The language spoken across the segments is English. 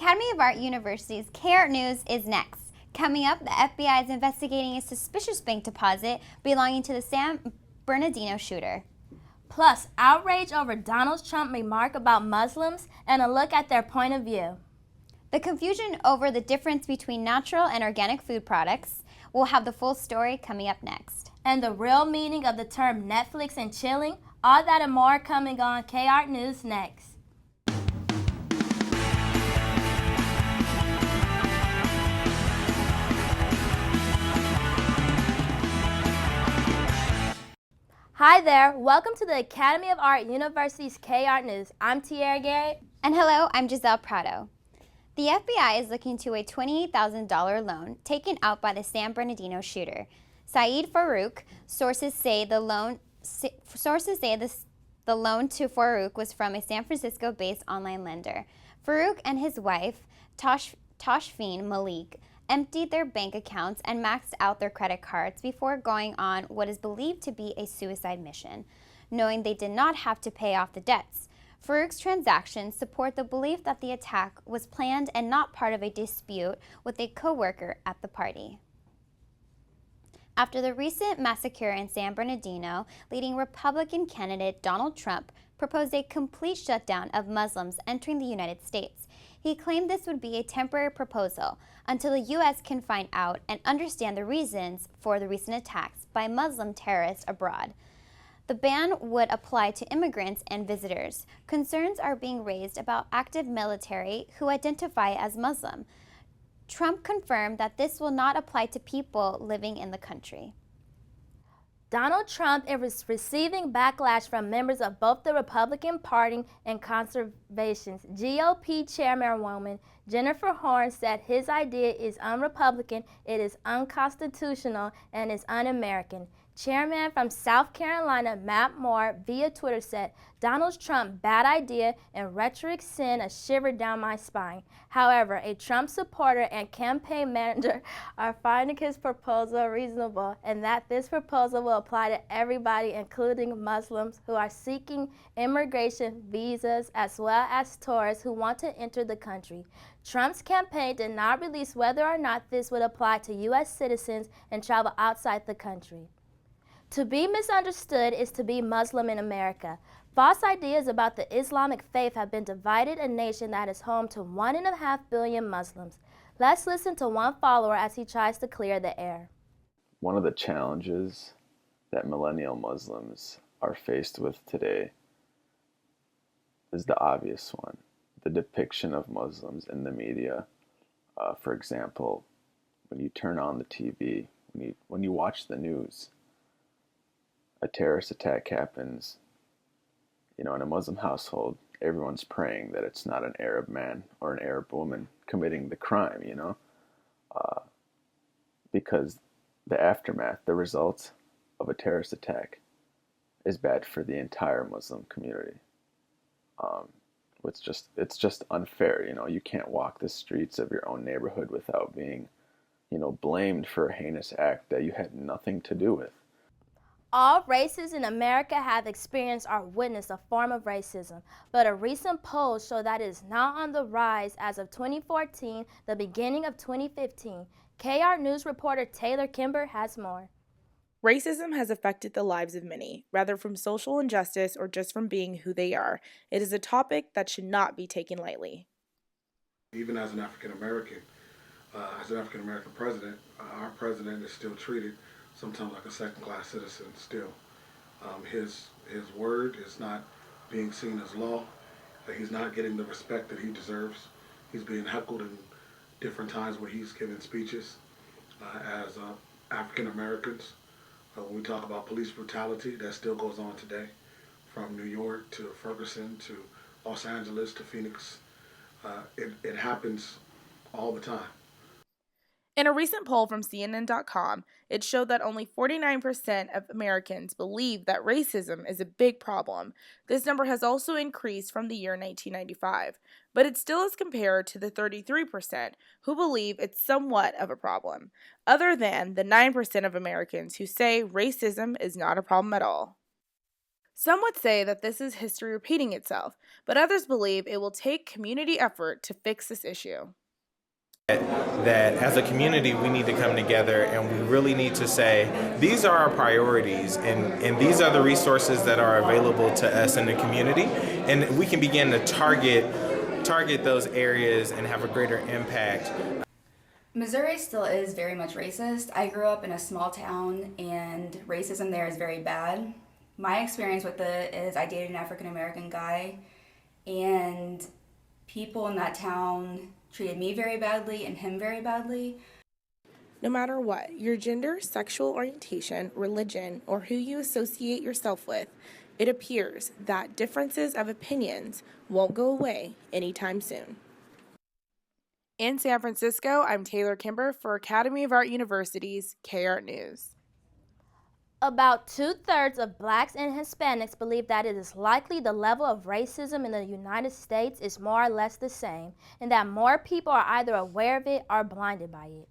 Academy of Art University's K-Art News is next. Coming up, the FBI is investigating a suspicious bank deposit belonging to the San Bernardino shooter. Plus, outrage over Donald Trump's remark about Muslims and a look at their point of view. The confusion over the difference between natural and organic food products. We'll have the full story coming up next. And the real meaning of the term Netflix and chilling, all that and more coming on K-Art News next. Hi there, welcome to the Academy of Art University's K-Art News. I'm Tiara Garrett. And hello, I'm Giselle Prado. The FBI is looking into a $28,000 loan taken out by the San Bernardino shooter. Saeed Farouk, sources say the loan to Farouk was from a San Francisco-based online lender. Farouk and his wife, Tashfeen Malik, emptied their bank accounts and maxed out their credit cards before going on what is believed to be a suicide mission, knowing they did not have to pay off the debts. Farouk's transactions support the belief that the attack was planned and not part of a dispute with a co-worker at the party. After the recent massacre in San Bernardino, leading Republican candidate Donald Trump proposed a complete shutdown of Muslims entering the United States. He claimed this would be a temporary proposal until the U.S. can find out and understand the reasons for the recent attacks by Muslim terrorists abroad. The ban would apply to immigrants and visitors. Concerns are being raised about active military who identify as Muslim. Trump confirmed that this will not apply to people living in the country. Donald Trump is receiving backlash from members of both the Republican Party and conservationists. GOP chairwoman Jennifer Horn said his idea is un-Republican, it is unconstitutional, and is un-American. Chairman from South Carolina, Matt Moore, via Twitter said, Donald Trump, bad idea, and rhetoric send a shiver down my spine. However, a Trump supporter and campaign manager are finding his proposal reasonable and that this proposal will apply to everybody, including Muslims who are seeking immigration visas as well as tourists who want to enter the country. Trump's campaign did not release whether or not this would apply to U.S. citizens and travel outside the country. To be misunderstood is to be Muslim in America. False ideas about the Islamic faith have been divided a nation that is home to 1.5 billion Muslims. Let's listen to one follower as he tries to clear the air. One of the challenges that millennial Muslims are faced with today is the obvious one, the depiction of Muslims in the media. For example, when you turn on the TV, when you watch the news, a terrorist attack happens, in a Muslim household, everyone's praying that it's not an Arab man or an Arab woman committing the crime, because the aftermath, the results of a terrorist attack is bad for the entire Muslim community. It's just unfair, you can't walk the streets of your own neighborhood without being, blamed for a heinous act that you had nothing to do with. All races in America have experienced or witnessed a form of racism, but a recent poll showed that it is not on the rise as of 2014, the beginning of 2015. K-Art News reporter Taylor Kimber has more. Racism has affected the lives of many, whether from social injustice or just from being who they are. It is a topic that should not be taken lightly. Even as an African American president, our president is still treated sometimes like a second-class citizen still. His word is not being seen as law. He's not getting the respect that he deserves. He's being heckled in different times where he's giving speeches as African Americans. When we talk about police brutality, that still goes on today, from New York to Ferguson to Los Angeles to Phoenix. It happens all the time. In a recent poll from CNN.com, it showed that only 49% of Americans believe that racism is a big problem. This number has also increased from the year 1995, but it still is compared to the 33% who believe it's somewhat of a problem, other than the 9% of Americans who say racism is not a problem at all. Some would say that this is history repeating itself, but others believe it will take community effort to fix this issue. That as a community we need to come together and we really need to say these are our priorities and these are the resources that are available to us in the community, and we can begin to target those areas and have a greater impact. Missouri still is very much racist. I grew up in a small town and racism there is very bad. My experience with it is I dated an African American guy and people in that town treated me very badly and him very badly. No matter what, your gender, sexual orientation, religion, or who you associate yourself with, it appears that differences of opinions won't go away anytime soon. In San Francisco, I'm Taylor Kimber for Academy of Art University's K-Art News. About 2/3 of Blacks and Hispanics believe that it is likely the level of racism in the United States is more or less the same, and that more people are either aware of it or blinded by it.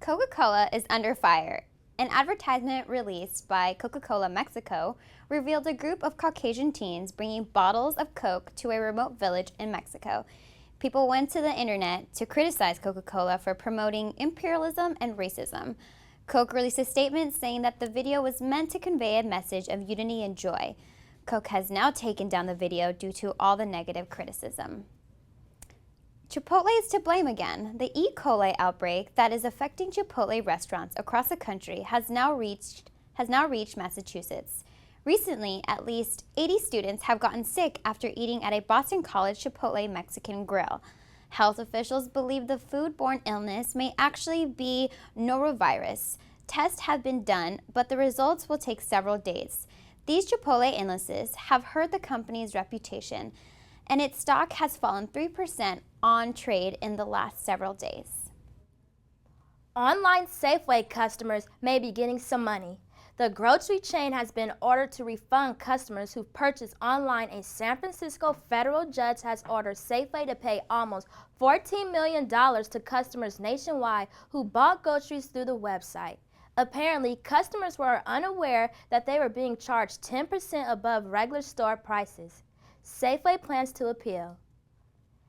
Coca-Cola is under fire. An advertisement released by Coca-Cola Mexico revealed a group of Caucasian teens bringing bottles of Coke to a remote village in Mexico. People went to the internet to criticize Coca-Cola for promoting imperialism and racism. Coke released a statement saying that the video was meant to convey a message of unity and joy. Coke has now taken down the video due to all the negative criticism. Chipotle is to blame again. The E. coli outbreak that is affecting Chipotle restaurants across the country has now reached Massachusetts. Recently, at least 80 students have gotten sick after eating at a Boston College Chipotle Mexican grill. Health officials believe the foodborne illness may actually be norovirus. Tests have been done, but the results will take several days. These Chipotle illnesses have hurt the company's reputation, and its stock has fallen 3% on trade in the last several days. Online Safeway customers may be getting some money. The grocery chain has been ordered to refund customers who purchased online. A San Francisco federal judge has ordered Safeway to pay almost $14 million to customers nationwide who bought groceries through the website. Apparently, customers were unaware that they were being charged 10% above regular store prices. Safeway plans to appeal.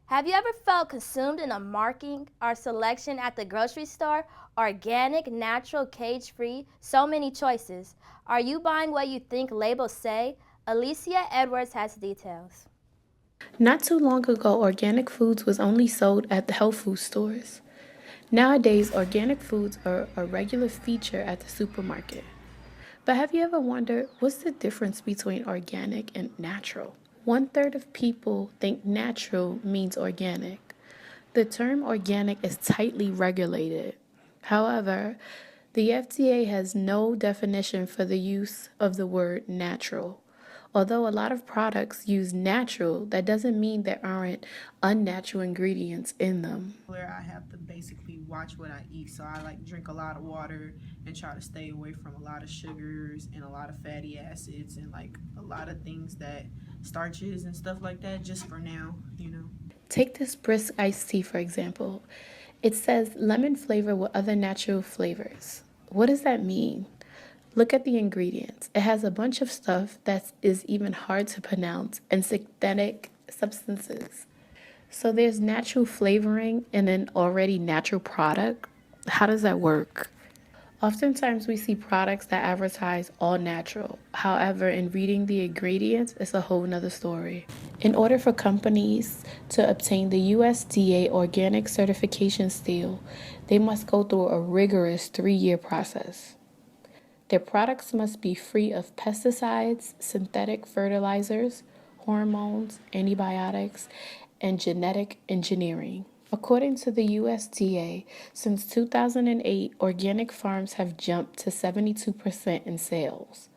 Have you ever felt consumed in a marking or selection at the grocery store? Organic, natural, cage-free, so many choices. Are you buying what you think labels say? Alicia Edwards has details. Not too long ago, organic foods was only sold at the health food stores. Nowadays, organic foods are a regular feature at the supermarket. But have you ever wondered, what's the difference between organic and natural? 1/3 of people think natural means organic. The term organic is tightly regulated. However, the FDA has no definition for the use of the word natural. Although a lot of products use natural, that doesn't mean there aren't unnatural ingredients in them. Where I have to basically watch what I eat, so I drink a lot of water and try to stay away from a lot of sugars and a lot of fatty acids and a lot of things that starches and stuff like that, just for now, Take this brisk iced tea, for example. It says lemon flavor with other natural flavors. What does that mean? Look at the ingredients. It has a bunch of stuff that is even hard to pronounce and synthetic substances. So there's natural flavoring in an already natural product. How does that work? Oftentimes we see products that advertise all natural. However, in reading the ingredients, it's a whole nother story. In order for companies to obtain the USDA organic certification seal, they must go through a rigorous 3-year process. Their products must be free of pesticides, synthetic fertilizers, hormones, antibiotics, and genetic engineering. According to the USDA, since 2008, organic farms have jumped to 72% in sales.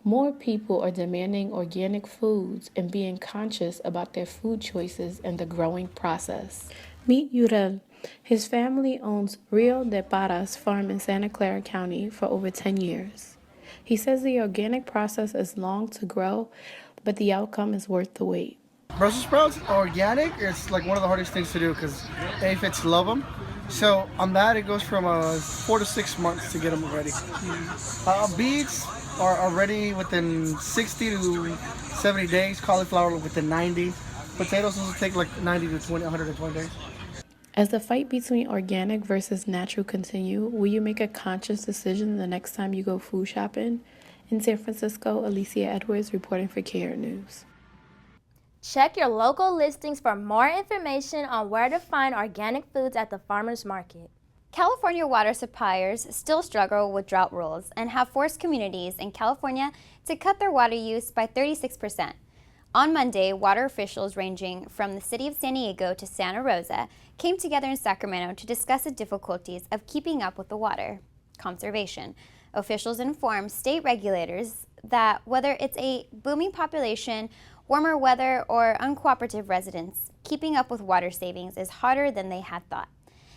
More people are demanding organic foods and being conscious about their food choices in the growing process. Meet Yurel. His family owns Rio de Paras farm in Santa Clara County for over 10 years. He says the organic process is long to grow, but the outcome is worth the wait. Brussels sprouts organic, it's one of the hardest things to do because aphids love them. So on that, it goes from 4 to 6 months to get them ready. Beets, are ready within 60 to 70 days. Cauliflower within 90. Potatoes will take like 90 to 120 days. As the fight between organic versus natural continue, will you make a conscious decision the next time you go food shopping? In San Francisco, Alicia Edwards reporting for KR News. Check your local listings for more information on where to find organic foods at the farmers market. California water suppliers still struggle with drought rules and have forced communities in California to cut their water use by 36%. On Monday, water officials ranging from the city of San Diego to Santa Rosa came together in Sacramento to discuss the difficulties of keeping up with the water conservation. Officials informed state regulators that whether it's a booming population, warmer weather, or uncooperative residents, keeping up with water savings is harder than they had thought.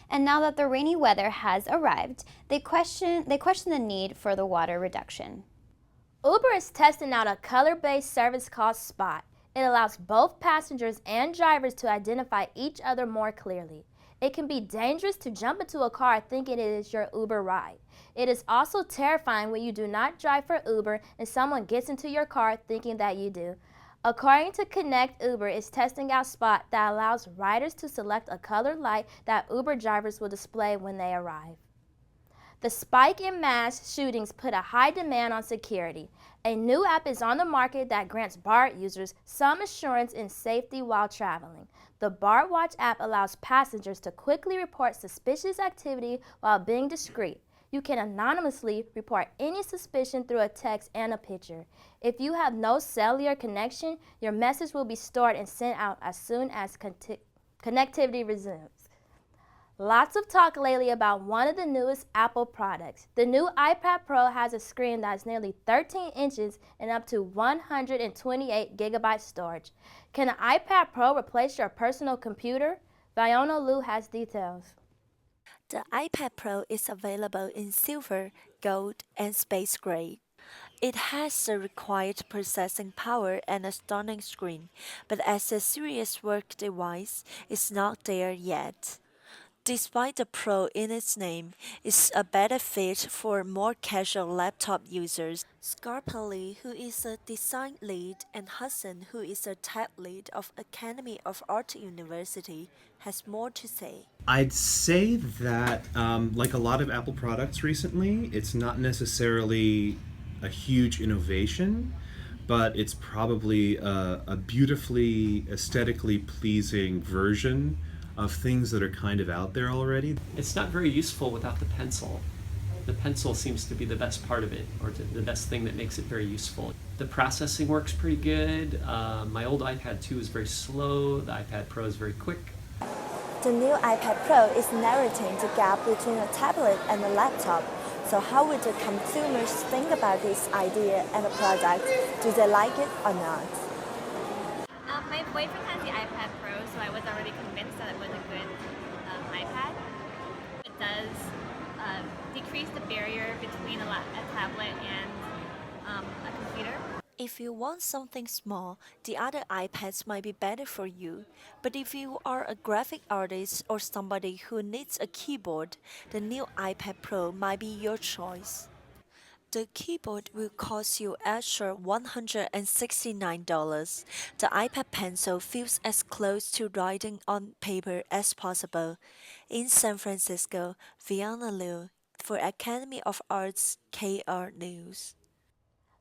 And now that the rainy weather has arrived, they question the need for the water reduction. Uber is testing out a color-based service called Spot. It allows both passengers and drivers to identify each other more clearly. It can be dangerous to jump into a car thinking it is your Uber ride. It is also terrifying when you do not drive for Uber and someone gets into your car thinking that you do. According to Connect, Uber is testing out Spot that allows riders to select a colored light that Uber drivers will display when they arrive. The spike in mass shootings put a high demand on security. A new app is on the market that grants BART users some assurance in safety while traveling. The BART Watch app allows passengers to quickly report suspicious activity while being discreet. You can anonymously report any suspicion through a text and a picture. If you have no cellular connection, your message will be stored and sent out as soon as connectivity resumes. Lots of talk lately about one of the newest Apple products. The new iPad Pro has a screen that is nearly 13 inches and up to 128 gigabyte storage. Can an iPad Pro replace your personal computer? Fiona Liu has details. The iPad Pro is available in silver, gold, and space gray. It has the required processing power and a stunning screen, but as a serious work device, it's not there yet. Despite the Pro in its name, it's a better fit for more casual laptop users. Scarpelli, who is a design lead, and Hudson, who is a tech lead of Academy of Art University, has more to say. I'd say that, like a lot of Apple products recently, it's not necessarily a huge innovation, but it's probably a beautifully aesthetically pleasing version of things that are kind of out there already. It's not very useful without the pencil. The pencil seems to be the best part of it, or the best thing that makes it very useful. The processing works pretty good. My old iPad 2 is very slow. The iPad Pro is very quick. The new iPad Pro is narrowing the gap between a tablet and a laptop. So how would the consumers think about this idea and the product? Do they like it or not? My boyfriend has the iPad Pro, so I was already convinced that it was a good iPad. It does decrease the barrier between a tablet and a computer. If you want something small, the other iPads might be better for you. But if you are a graphic artist or somebody who needs a keyboard, the new iPad Pro might be your choice. The keyboard will cost you extra $169. The iPad Pencil feels as close to writing on paper as possible. In San Francisco, Fiona Liu for Academy of Arts KR News.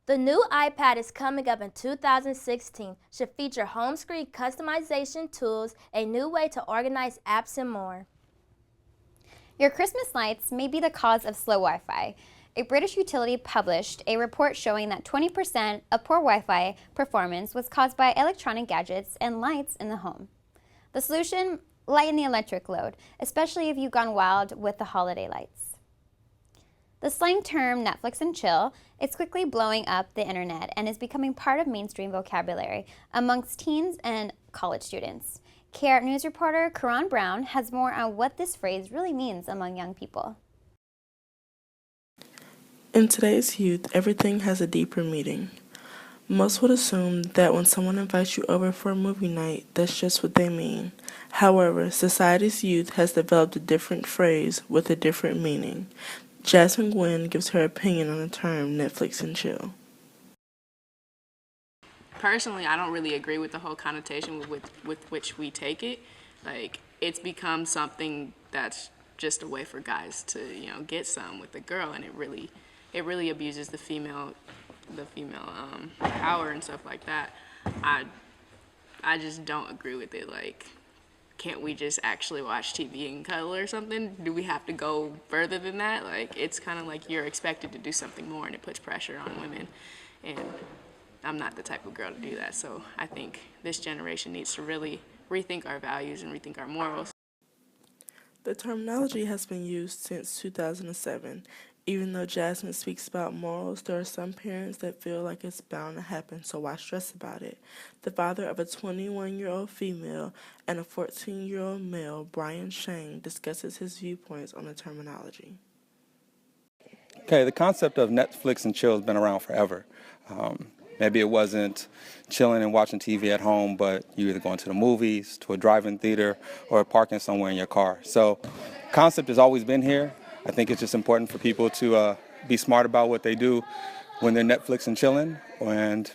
The new iPad is coming up in 2016. Should feature home screen customization tools, a new way to organize apps, and more. Your Christmas lights may be the cause of slow Wi-Fi. A British utility published a report showing that 20% of poor Wi-Fi performance was caused by electronic gadgets and lights in the home. The solution: lighten the electric load, especially if you've gone wild with the holiday lights. The slang term Netflix and chill is quickly blowing up the internet and is becoming part of mainstream vocabulary amongst teens and college students. KR News reporter Karan Brown has more on what this phrase really means among young people. In today's youth, everything has a deeper meaning. Most would assume that when someone invites you over for a movie night, that's just what they mean. However, society's youth has developed a different phrase with a different meaning. Jasmine Gwynn gives her opinion on the term Netflix and chill. Personally, I don't really agree with the whole connotation with which we take it. Like, it's become something that's just a way for guys to, get some with the girl, and it really abuses the female power and stuff like that. I just don't agree with it. Like, can't we just actually watch TV and cuddle or something? Do we have to go further than that? Like, it's kind of like you're expected to do something more, and it puts pressure on women. And I'm not the type of girl to do that. So I think this generation needs to really rethink our values and rethink our morals. The terminology has been used since 2007. Even though Jasmine speaks about morals, there are some parents that feel like it's bound to happen, so why stress about it? The father of a 21-year-old female and a 14-year-old male, Brian Shane, discusses his viewpoints on the terminology. Okay, the concept of Netflix and chill has been around forever. Maybe it wasn't chilling and watching TV at home, but you're either going to the movies, to a drive-in theater, or parking somewhere in your car. So concept has always been here. I think it's just important for people to be smart about what they do when they're Netflix and chilling, and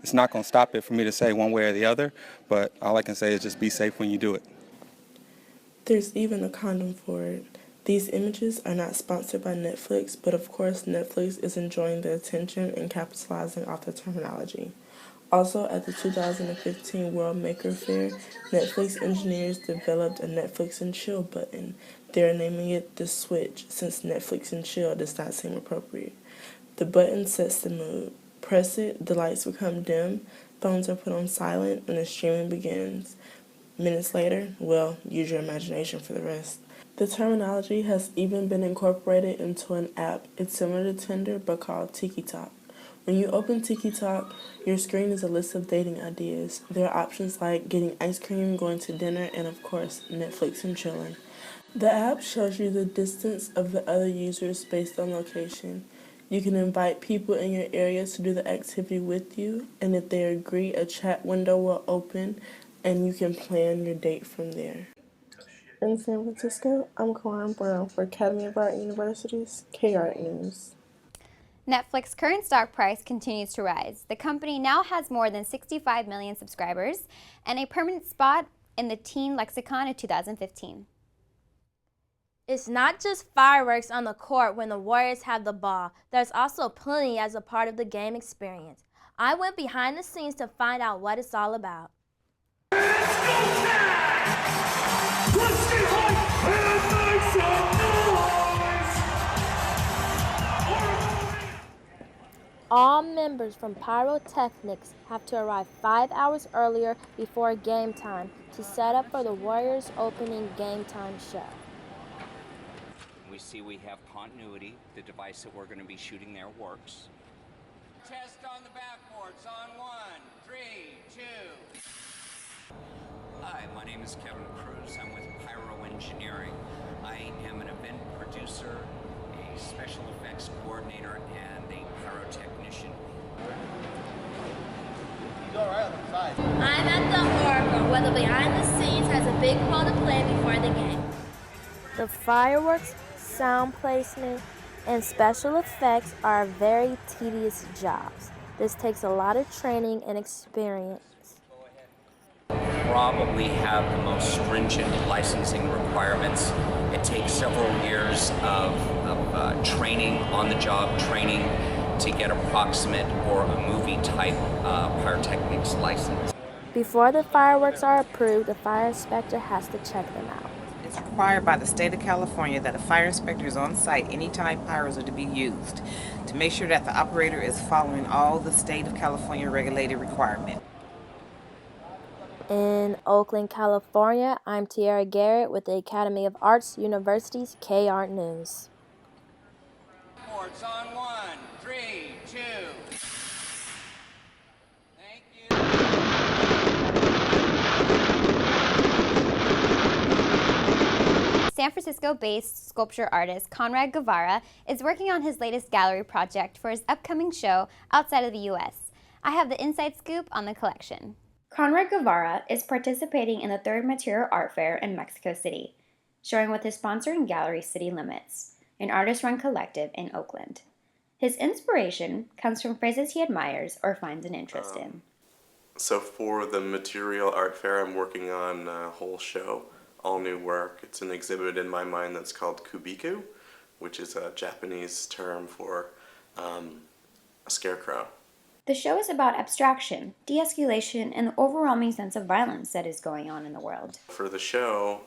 it's not going to stop it for me to say one way or the other, but all I can say is just be safe when you do it. There's even a condom for it. These images are not sponsored by Netflix, but of course Netflix is enjoying the attention and capitalizing off the terminology. Also, at the 2015 World Maker Faire, Netflix engineers developed a Netflix and chill button. They're naming it the Switch, since Netflix and chill does not seem appropriate. The button sets the mood. Press it, the lights become dim, phones are put on silent, and the streaming begins. Minutes later, well, use your imagination for the rest. The terminology has even been incorporated into an app. It's similar to Tinder, but called Tiki Talk. When you open Tiki Talk, your screen is a list of dating ideas. There are options like getting ice cream, going to dinner, and of course, Netflix and chilling. The app shows you the distance of the other users based on location. You can invite people in your area to do the activity with you, and if they agree, a chat window will open, and you can plan your date from there. In San Francisco, I'm Karan Brown for Academy of Art University's K-Art News. Netflix's current stock price continues to rise. The company now has more than 65 million subscribers and a permanent spot in the teen lexicon of 2015. It's not just fireworks on the court when the Warriors have the ball. There's also plenty as a part of the game experience. I went behind the scenes to find out what it's all about. All members from Pyrotechnics have to arrive 5 hours earlier before game time to set up for the Warriors' opening game time show. We see we have continuity. The device that we're going to be shooting there works. Test on the backboards on 1, 3, 2. Hi, my name is Kevin Cruz. I'm with Pyro Engineering. I am an event producer, a special effects coordinator, and a pyrotechnician. I'm at the Oracle, where the behind the scenes has a big role to play before the game. The fireworks, sound placement, and special effects are very tedious jobs. This takes a lot of training and experience. Probably have the most stringent licensing requirements. It takes several years of training, on-the-job training, to get approximate or a movie-type pyrotechnics license. Before the fireworks are approved, the fire inspector has to check them out. It's required by the state of California that a fire inspector is on site anytime pyros are to be used to make sure that the operator is following all the state of California regulated requirements. In Oakland, California, I'm Tiara Garrett with the Academy of Arts University's K-Art News. Boards on 1, 3, 2. Thank you. San Francisco-based sculpture artist Conrad Guevara is working on his latest gallery project for his upcoming show outside of the U.S. I have the inside scoop on the collection. Conrad Guevara is participating in the 3rd Material Art Fair in Mexico City, showing with his sponsor and gallery City Limits. an artist-run collective in Oakland. His inspiration comes from phrases he admires or finds an interest in. So for the Material Art Fair, I'm working on a whole show, all new work. It's an exhibit in my mind that's called kubiku, which is a Japanese term for a scarecrow. The show is about abstraction, de-escalation, and the overwhelming sense of violence that is going on in the world. For the show,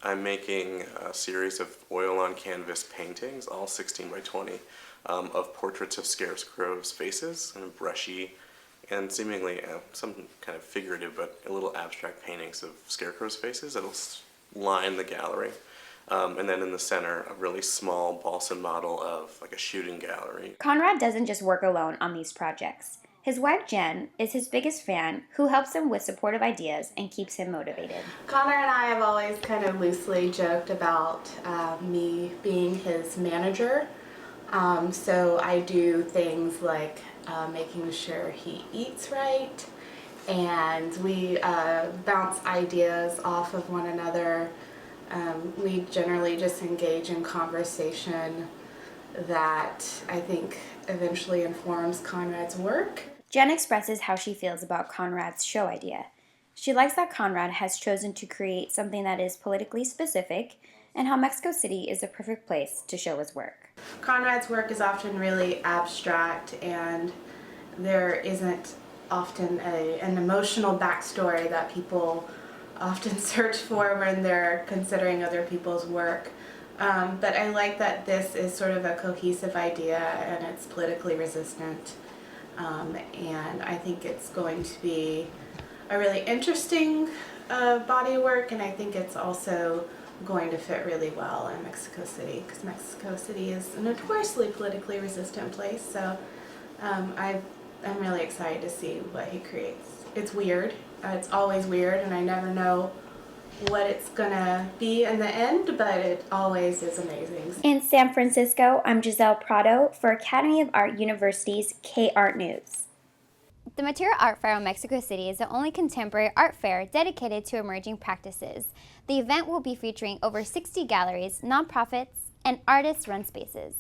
I'm making a series of oil-on-canvas paintings, all 16 by 20, of portraits of scarecrows' faces, and brushy and seemingly some kind of figurative but a little abstract paintings of scarecrows' faces that'll line the gallery. And then in the center, a really small balsa model of like a shooting gallery. Conrad doesn't just work alone on these projects. His wife Jen is his biggest fan, who helps him with supportive ideas and keeps him motivated. Connor and I have always kind of loosely joked about me being his manager. So I do things like making sure he eats right, and we bounce ideas off of one another. We generally just engage in conversation that I think eventually informs Conrad's work. Jen expresses how she feels about Conrad's show idea. She likes that Conrad has chosen to create something that is politically specific, and how Mexico City is the perfect place to show his work. Conrad's work is often really abstract, and there isn't often an emotional backstory that people often search for when they're considering other people's work. But I like that this is sort of a cohesive idea and it's politically resistant. And I think it's going to be a really interesting body of work, and I think it's also going to fit really well in Mexico City, because Mexico City is a notoriously politically resistant place. So I'm really excited to see what he creates. It's weird. It's always weird, and I never know what it's gonna be in the end, but it always is amazing. In San Francisco, I'm Giselle Prado for Academy of Art University's K-Art News. The Material Art Fair in Mexico City is the only contemporary art fair dedicated to emerging practices. The event will be featuring over 60 galleries, nonprofits, and artist-run spaces.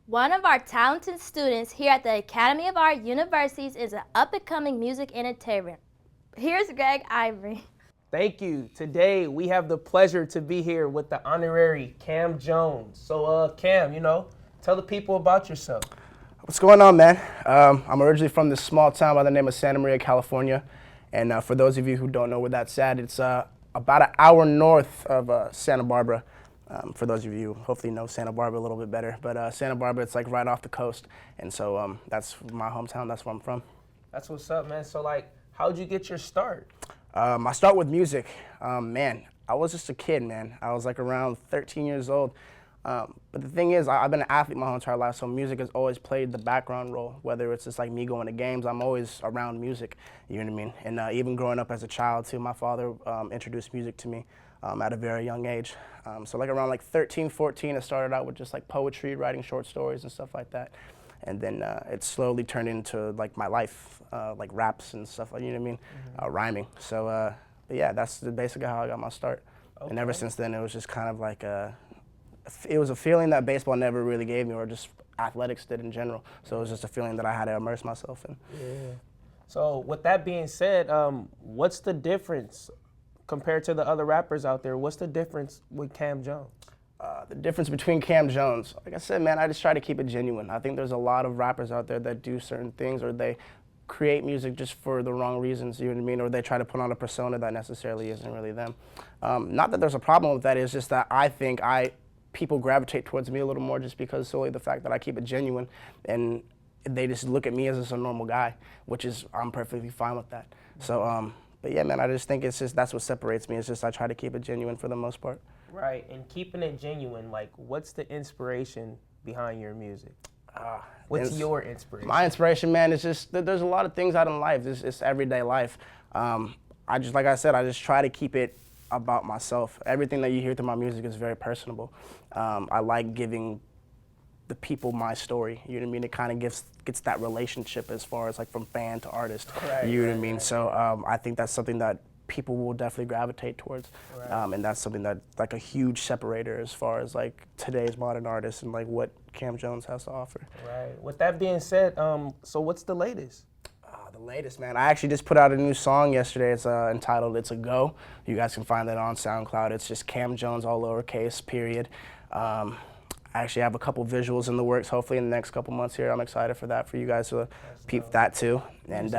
One of our talented students here at the Academy of Art Universities is an up-and-coming music entertainer. Here's Greg Ivory. Thank you. Today we have the pleasure to be here with the honorary Cam Jones. So Cam, tell the people about yourself. What's going on, man? I'm originally from this small town by the name of Santa Maria, California. And for those of you who don't know where that's at, it's about an hour north of Santa Barbara. For those of you who hopefully know Santa Barbara a little bit better. But Santa Barbara, it's like right off the coast. And so that's my hometown, that's where I'm from. That's what's up, man. So how'd you get your start? I start with music. Man, I was just a kid, man. I was like around 13 years old. But the thing is, I've been an athlete my whole entire life, so music has always played the background role. Whether it's just like me going to games, I'm always around music, you know what I mean? And even growing up as a child too, my father introduced music to me at a very young age. So like around like 13, 14, it started out with just like poetry, writing short stories and stuff like that. And then it slowly turned into like my life, like raps and stuff, you know what I mean? Rhyming. So but yeah, that's basically how I got my start. Okay. And ever since then, it was just kind of like it was a feeling that baseball never really gave me, or just athletics did in general. So it was just a feeling that I had to immerse myself in. Yeah. So with that being said, what's the difference compared to the other rappers out there? What's the difference with Cam Jones? The difference between Cam Jones, like I said, man, I just try to keep it genuine. I think there's a lot of rappers out there that do certain things, or they create music just for the wrong reasons, you know what I mean? Or they try to put on a persona that necessarily isn't really them. Not that there's a problem with that, it's just that I think people gravitate towards me a little more just because solely the fact that I keep it genuine, and they just look at me as just a normal guy, which is, I'm perfectly fine with that. So, but yeah, man, I just think it's just, that's what separates me. It's just I try to keep it genuine for the most part. Right, and keeping it genuine, like what's the inspiration behind your music? What's your inspiration? My inspiration, man, is just, there's a lot of things out in life. It's everyday life. Like I said, I just try to keep it about myself. Everything that you hear through my music is very personable. I like giving the people my story, you know what I mean? It kind of gets that relationship as far as like from fan to artist, you know what I mean? So I think that's something that people will definitely gravitate towards. Right. And that's something that like a huge separator as far as like today's modern artists and like what Cam Jones has to offer. Right. With that being said, so what's the latest? The latest, man. I actually just put out a new song yesterday. It's entitled "It's a Go." You guys can find that on SoundCloud. It's just Cam Jones, all lowercase, period. I actually have a couple visuals in the works. Hopefully in the next couple months here. I'm excited for that, for you guys to peep that too, and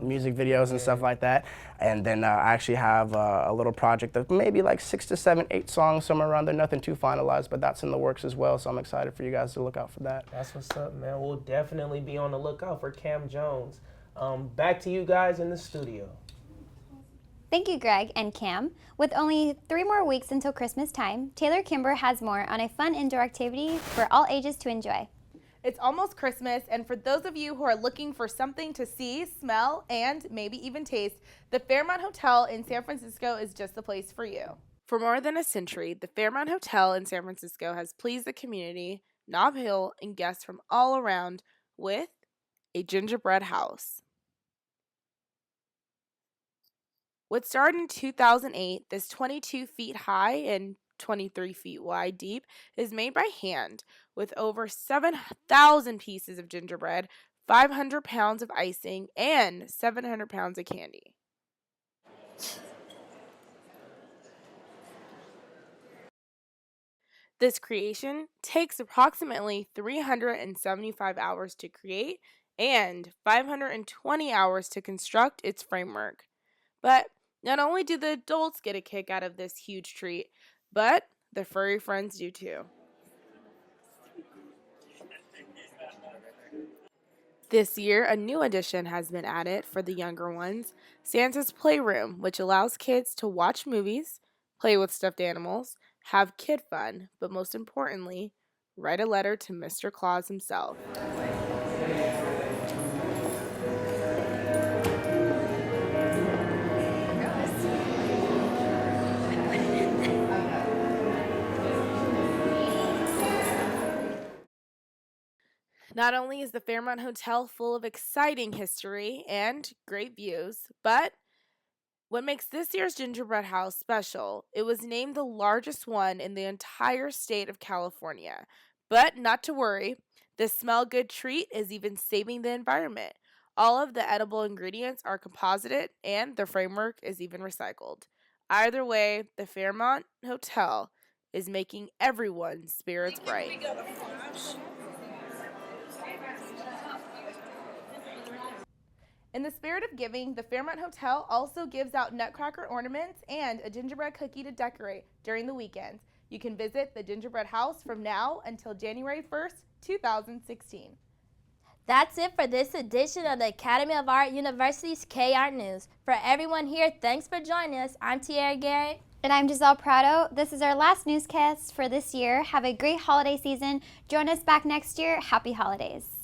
music videos and stuff like that. And then I actually have a little project of maybe like 6 to 7, 8 songs, somewhere around there. Nothing too finalized, but that's in the works as well. So I'm excited for you guys to look out for that. That's what's up, man. We'll definitely be on the lookout for Cam Jones. Back to you guys in the studio. Thank you, Greg and Cam. With only 3 more weeks until Christmas time, Taylor Kimber has more on a fun indoor activity for all ages to enjoy. It's almost Christmas, and for those of you who are looking for something to see, smell, and maybe even taste, the Fairmont Hotel in San Francisco is just the place for you. For more than a century, the Fairmont Hotel in San Francisco has pleased the community, Nob Hill, and guests from all around with a gingerbread house. What started in 2008, this 22 feet high and 23 feet wide deep is made by hand with over 7,000 pieces of gingerbread, 500 pounds of icing, and 700 pounds of candy. This creation takes approximately 375 hours to create and 520 hours to construct its framework. But not only do the adults get a kick out of this huge treat, but the furry friends do too. This year, a new addition has been added for the younger ones, Santa's Playroom, which allows kids to watch movies, play with stuffed animals, have kid fun, but most importantly, write a letter to Mr. Claus himself. Not only is the Fairmont Hotel full of exciting history and great views, but what makes this year's gingerbread house special, it was named the largest one in the entire state of California. But not to worry, this smell good treat is even saving the environment. All of the edible ingredients are composited and the framework is even recycled. Either way, the Fairmont Hotel is making everyone's spirits bright. In the spirit of giving, the Fairmont Hotel also gives out nutcracker ornaments and a gingerbread cookie to decorate during the weekends. You can visit the Gingerbread House from now until January 1st, 2016. That's it for this edition of the Academy of Art University's K-Art News. For everyone here, thanks for joining us. I'm Tiara Garrett. And I'm Giselle Prado. This is our last newscast for this year. Have a great holiday season. Join us back next year. Happy holidays.